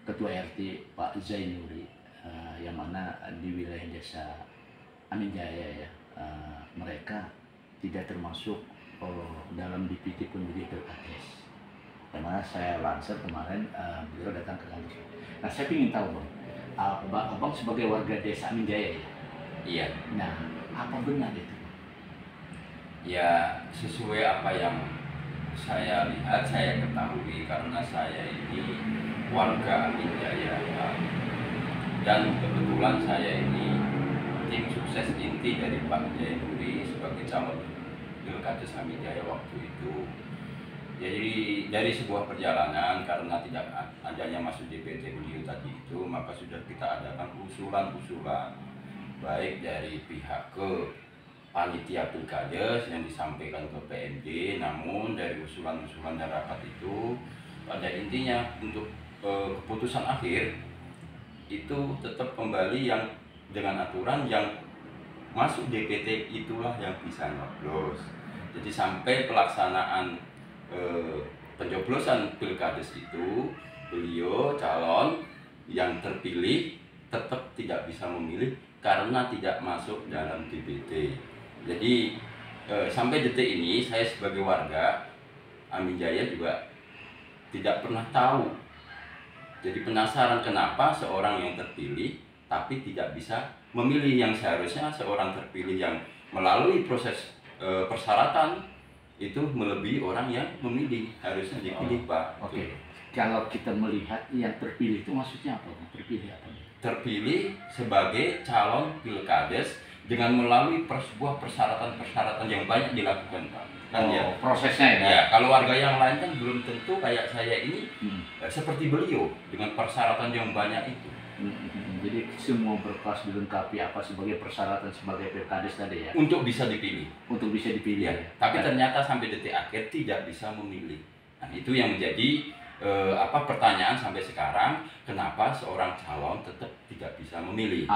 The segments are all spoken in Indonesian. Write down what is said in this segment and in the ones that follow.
Ketua RT Pak Zainuri, yang mana di wilayah desa Aminjaya ya, mereka tidak termasuk dalam DPT pendiri Pilkades. Karena saya lansir kemarin, beliau datang ke kantor. Nah, saya ingin tahu bang, abang sebagai warga desa Aminjaya ya. Iya. Nah, apa benar itu? Ya, sesuai apa yang saya lihat, saya ketahui karena saya ini warga Aminjaya, dan kebetulan saya ini tim sukses inti dari Pak Zainuri sebagai calon Pilkades Aminjaya waktu itu. Jadi dari sebuah perjalanan, karena tidak adanya masuk DPT beliau tadi itu, maka sudah kita adakan usulan-usulan baik dari pihak ke panitia Pilkades yang disampaikan ke PMD. Namun dari usulan-usulan dan rapat itu pada intinya untuk keputusan akhir itu tetap kembali yang dengan aturan yang masuk DPT itulah yang bisa nyoblos. Jadi sampai pelaksanaan pencoblosan Pilkades itu, beliau calon yang terpilih tetap tidak bisa memilih karena tidak masuk dalam DPT. Jadi sampai detik ini saya sebagai warga Aminjaya juga tidak pernah tahu. Jadi penasaran kenapa seorang yang terpilih tapi tidak bisa memilih, yang seharusnya seorang terpilih yang melalui proses persyaratan itu melebihi orang yang memilih, harusnya dipilih Pak. Oke. Kalau kita melihat yang terpilih itu maksudnya apa? Terpilih apa? Terpilih sebagai calon Pilkades dengan melalui sebuah persyaratan-persyaratan yang banyak dilakukan Pak. Kan ya prosesnya ya. Ya, kalau warga yang lain kan belum tentu kayak saya ini seperti beliau dengan persyaratan yang banyak itu. Jadi semua berkas dilengkapi apa sebagai persyaratan sebagai Pilkades tadi ya? Untuk bisa dipilih. Untuk bisa dipilih. Ya. Tapi ternyata sampai detik akhir tidak bisa memilih. Nah, itu yang menjadi pertanyaan sampai sekarang, kenapa seorang calon tetap tidak bisa memilih?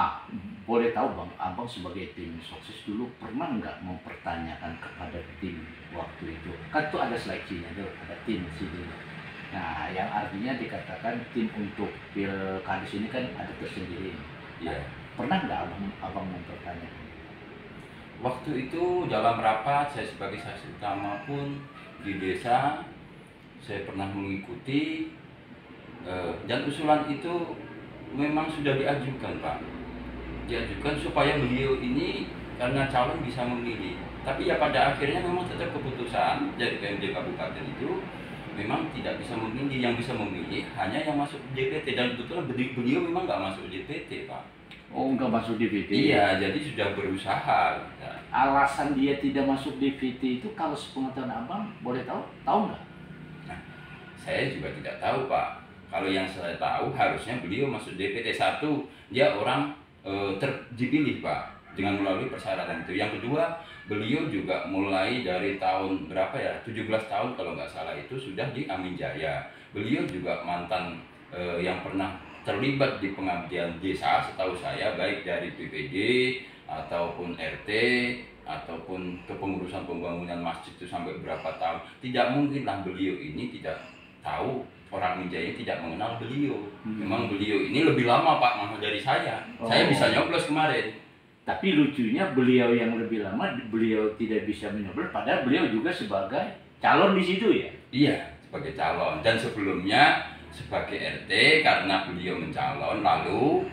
Boleh tahu bang, abang sebagai tim sukses dulu pernah nggak mempertanyakan kepada tim waktu itu? Kan tuh ada seleksinya tuh, ada tim di situ. Nah, yang artinya dikatakan tim untuk Pilkades ini kan ada tersendiri. Ya. Pernah nggak abang mempertanyakan? Waktu itu dalam rapat saya sebagai saksi utama pun di desa saya pernah mengikuti, dan usulan itu memang sudah diajukan Pak. Diajukan supaya beliau ini karena calon bisa memilih. Tapi ya pada akhirnya memang tetap keputusan dari PMD Kabupaten itu memang tidak bisa memilih, yang bisa memilih hanya yang masuk DPT, dan kebetulan beliau memang nggak masuk DPT Pak. Oh, nggak masuk DPT? Iya, jadi sudah berusaha. Alasan dia tidak masuk DPT itu kalau sepengetahuan abang boleh tahu nggak? Nah, saya juga tidak tahu Pak. Kalau yang saya tahu harusnya beliau masuk DPT. Satu, dia orang dipilih Pak dengan melalui persyaratan itu. Yang kedua, beliau juga mulai dari tahun berapa ya, 17 tahun kalau nggak salah itu sudah di Aminjaya. Beliau juga mantan yang pernah terlibat di pengabdian desa setahu saya, baik dari PPD ataupun RT ataupun kepengurusan pembangunan masjid itu sampai berapa tahun. Tidak mungkinlah beliau ini tidak tahu, orang Aminjaya tidak mengenal beliau. Memang beliau ini lebih lama Pak malah dari saya. Saya bisa nyoblos kemarin. Tapi lucunya beliau yang lebih lama, beliau tidak bisa menyoblos, padahal beliau juga sebagai calon di situ ya? Iya, sebagai calon. Dan sebelumnya sebagai RT, karena beliau mencalon, lalu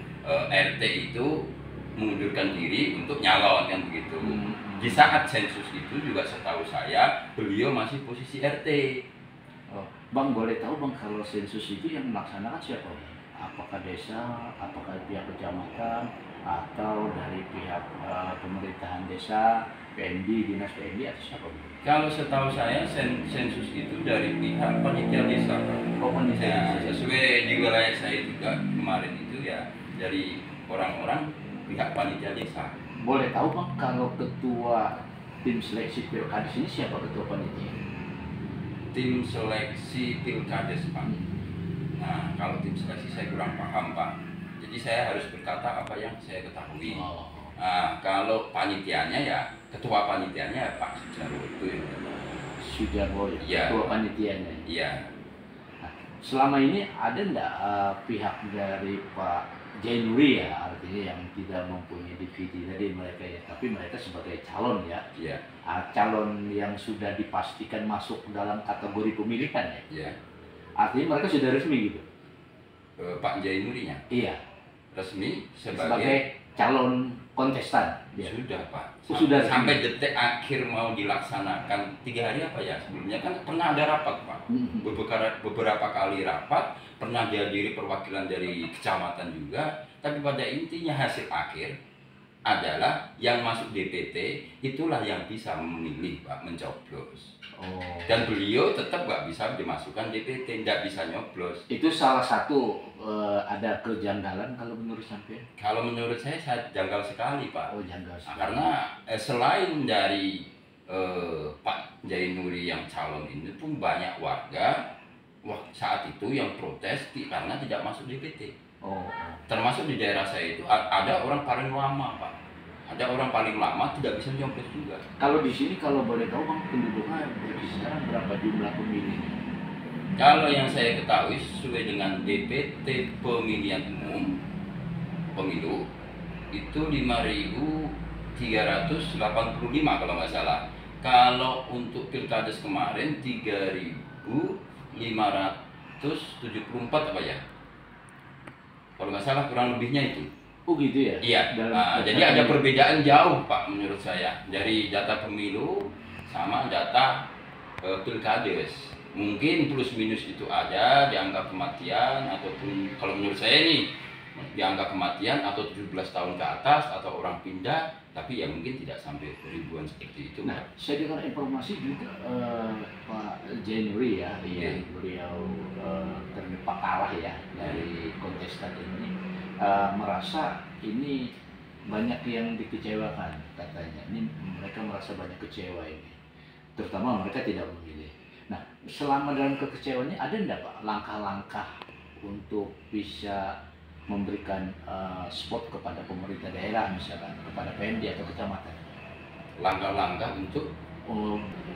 RT itu mengundurkan diri untuk nyalon, kan begitu. Di saat sensus itu juga setahu saya, beliau masih posisi RT. Bang, boleh tahu Bang, kalau sensus itu yang melaksanakan siapa? Apakah desa, apakah pihak kecamatan, atau dari pihak pemerintahan desa, PMD, dinas PMD, atau siapa? Kalau setahu saya sensus itu dari pihak panitia desa. Panitia desa. Sesuai di wilayah saya juga kemarin itu ya dari orang-orang pihak panitia desa. Boleh tahu Bang, kalau ketua tim seleksi Pilkades ini siapa ketua panitia? Tim seleksi Pilkades Pak. Nah, kalau tim seleksi saya kurang paham Pak. Jadi saya harus berkata apa yang saya ketahui. Nah, kalau panitianya ya ketua panitianya Pak Sujarwo itu yang Sujarwo, ya, ketua panitianya. Iya. Nah, selama ini ada enggak pihak dari Pak Jainuri ya, artinya yang tidak mempunyai DVD tadi mereka ya, tapi mereka sebagai calon ya, Iya, calon yang sudah dipastikan masuk dalam kategori pemilihan ya, iya. artinya mereka sudah resmi gitu. Pak Jainurinya Iya, resmi sebagai sebagai calon kontestan. Ya. sudah Pak. Oh, sudah Sampai detik akhir mau dilaksanakan 3 hari apa ya sebelumnya kan pernah ada rapat Pak. Beberapa kali rapat, pernah dihadiri perwakilan dari kecamatan juga, tapi pada intinya hasil akhir adalah yang masuk DPT itulah yang bisa memilih Pak, mencoblos. Oh. Dan beliau tetap nggak bisa dimasukkan DPT, nggak bisa nyoblos. Itu salah satu ada kejanggalan kalau menurut sampean? Kalau menurut saya janggal sekali Pak. Oh, janggal Nah, sekali. karena selain dari Pak Jainuri yang calon ini pun banyak warga saat itu yang protes karena tidak masuk DPT. Oh. Termasuk di daerah saya itu ada orang paling lama Pak. Ada orang paling lama tidak bisa nyoblos juga. Kalau di sini kalau boleh tahu Bang, penduduknya berkisar berapa jumlah pemilihnya? Kalau yang saya ketahui sesuai dengan DPT pemilihan umum pemilu itu 5.385 kalau nggak salah. Kalau untuk pilkades kemarin 3.574 apa ya? Kalau nggak salah kurang lebihnya itu. Oh gitu ya? Iya. Jadi ada perbedaan jauh Pak menurut saya dari data pemilu sama data pilkades. Mungkin plus minus itu ada di angka kematian ataupun kalau menurut saya nih di angka kematian atau 17 tahun ke atas atau orang pindah, tapi ya mungkin tidak sampai ribuan seperti itu. Nah, saya dengar informasi juga Pak Jainuri ya, yang beliau terdapat kalah ya dari kontestan ini, merasa ini banyak yang dikecewakan katanya. Ini mereka merasa banyak kecewa ini, terutama mereka tidak memilih. Nah, selama dalam kekecewaannya ada enggak Pak langkah-langkah untuk bisa memberikan spot kepada pemerintah daerah, misalkan kepada PMD atau kecamatan? Langkah-langkah untuk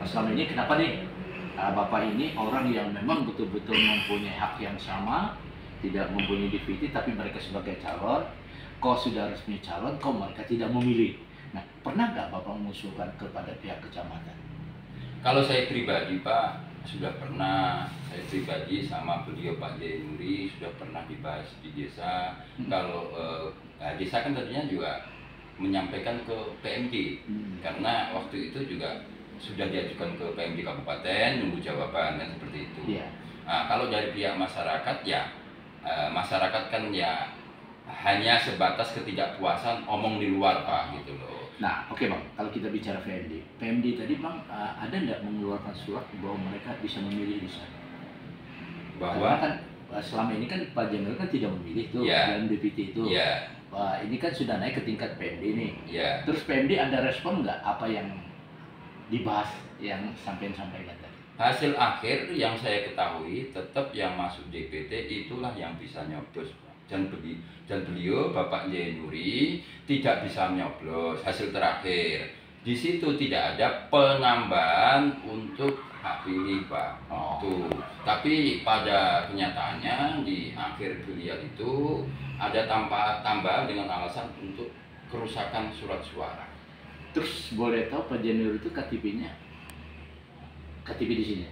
selama ini kenapa nih Bapak ini orang yang memang betul-betul mempunyai hak yang sama, tidak mempunyai DVD, tapi mereka sebagai calon, kok sudah resmi calon, kok mereka tidak memilih. Nah, pernah nggak Bapak mengusulkan kepada pihak kecamatan? Kalau saya pribadi Pak, sudah pernah, saya pribadi sama beliau Pak Jainuri sudah pernah dibahas di desa. Kalau desa kan tentunya juga menyampaikan ke PMD, karena waktu itu juga sudah diajukan ke PMD Kabupaten, nunggu jawaban kan seperti itu. Yeah. Nah, kalau dari pihak masyarakat ya, masyarakat kan ya hanya sebatas ketidakpuasan omong di luar Pak gitu loh. Nah, oke Bang, kalau kita bicara PMD tadi Bang, ada nggak mengeluarkan surat bahwa mereka bisa memilih di sana? Bahwa karena kan selama ini kan Pak Jainuri kan tidak memilih tuh dalam DPT itu. Ini kan sudah naik ke tingkat PMD nih. Terus PMD ada respon nggak apa yang dibahas yang sampaikan tadi? Hasil akhir yang saya ketahui tetap yang masuk DPT itulah yang bisa nyoblos. Dan beliau Bapak Jainuri tidak bisa nyoblos hasil terakhir. Di situ tidak ada penambahan untuk hak pilih Pak. Tuh. Tapi pada kenyataannya di akhir beliau itu ada tambahan dengan alasan untuk kerusakan surat suara. Terus boleh tahu Pak Jainuri itu KTP-nya? KTP di sini?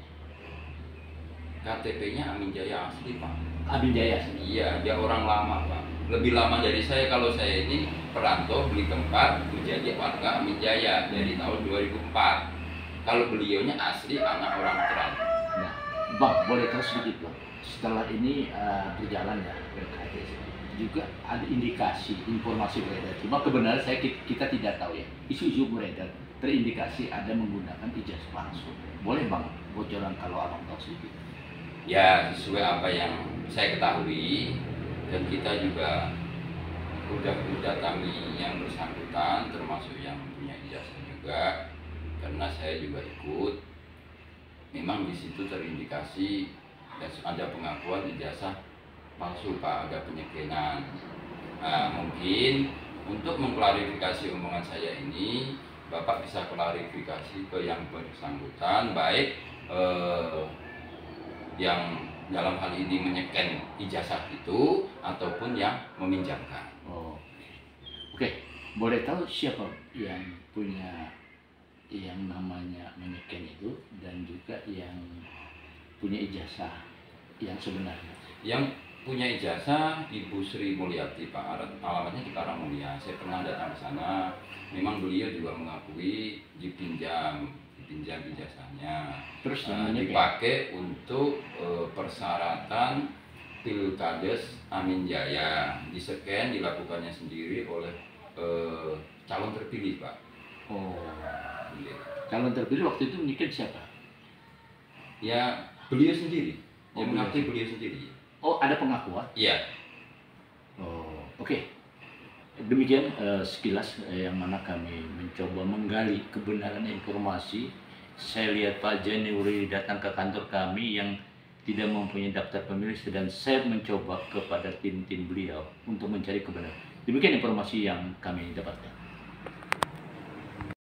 KTP-nya Amin Jaya asli Pak. Amin Jaya? Iya, dia orang lama Pak. Lebih lama dari saya. Kalau saya ini perantau beli tempat menjadi warga Amin Jaya dari tahun 2004. Kalau beliaunya asli anak orang Teral. Nah, Bang, boleh tahu sedikit Bang, setelah ini berjalan ya PKS, juga ada indikasi, informasi beredar. Cuma kebenaran kita tidak tahu ya. Isu-isu beredar terindikasi ada menggunakan ijazah palsu. Boleh Bang bocoran kalau Abang tahu sedikit? Ya, sesuai apa yang saya ketahui dan kita juga udah mendatangi yang bersangkutan termasuk yang punya ijazah juga, karena saya juga ikut. Memang di situ terindikasi dan ada pengakuan ijazah palsu Pak, ada penyegenan. Nah, mungkin untuk mengklarifikasi omongan saya ini, Bapak bisa klarifikasi ke yang bersangkutan, baik yang dalam hal ini menyeken ijazah itu ataupun yang meminjamkan. Oh, oke. Boleh tahu siapa yang punya yang namanya menyeken itu dan juga yang punya ijazah yang sebenarnya? Yang punya ijazah Ibu Sri Mulyati, Pak. Alamatnya di Karangmulia. Saya pernah datang ke sana. Memang beliau juga mengakui dipinjam ijazahnya. Terus namanya dipakai untuk persyaratan Pilkades Amin Jaya. Di-scan, dilakukannya sendiri oleh calon terpilih, Pak. Oh, Iya. calon terpilih waktu itu menyeken siapa? Ya, beliau sendiri. Oh, Yang mengakui beliau sendiri. Oh, ada pengakuan? Iya. Oh, oke. Demikian sekilas yang mana kami mencoba menggali kebenaran informasi. Saya lihat Pak Jainuri datang ke kantor kami yang tidak mempunyai daftar pemilih dan saya mencoba kepada tim-tim beliau untuk mencari kebenaran. Demikian informasi yang kami dapatkan.